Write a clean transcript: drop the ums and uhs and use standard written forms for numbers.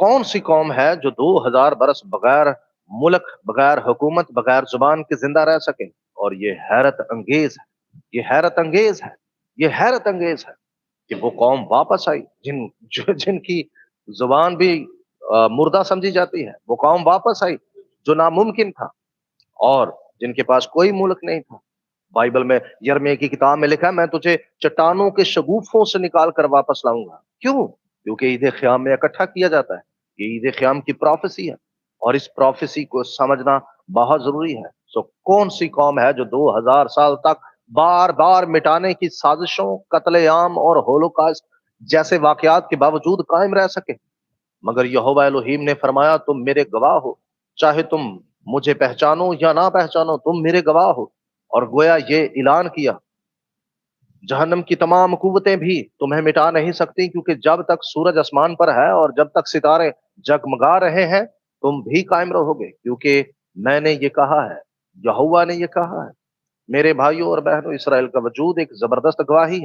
कौन सी कौम है जो 2000 बरस बगैर मुल्क, बगैर हुकूमत, बगैर जुबान के जिंदा रह सके? और ये हैरत अंगेज है, ये हैरत अंगेज है, ये हैरत अंगेज है कि वो कौम वापस आई जिनकी जुबान भी मुर्दा समझी जाती है। वो कौम वापस आई जो नामुमकिन था और जिनके पास कोई मुल्क नहीं था। बाइबल में यिर्मयाह की किताब में लिखा है, मैं तुझे चट्टानों के शगुफों से निकाल कर वापस लाऊंगा। क्यों? क्योंकि ईद क़याम में इकट्ठा किया जाता है। ये ईद क़याम की प्रोफेसी है और इस प्रोफेसी को समझना बहुत जरूरी है। सो कौन सी कौम है जो 2000 साल तक बार बार मिटाने की साजिशों, कत्लेआम और होलोकास्ट जैसे वाकयात के बावजूद कायम रह सके? मगर यहोवा एलोहीम ने फरमाया, तुम मेरे गवाह हो, चाहे तुम मुझे पहचानो या ना पहचानो, तुम मेरे गवाह हो। और गोया ये ऐलान किया, जहन्नम की तमाम कुव्वतें भी तुम्हें मिटा नहीं सकती, क्योंकि जब तक सूरज आसमान पर है और जब तक सितारे जगमगा रहे हैं, तुम भी कायम रहोगे, क्योंकि मैंने ये कहा है, यहोवा ने ये कहा है। मेरे भाइयों और बहनों, इसराइल का वजूद एक जबरदस्त गवाही है।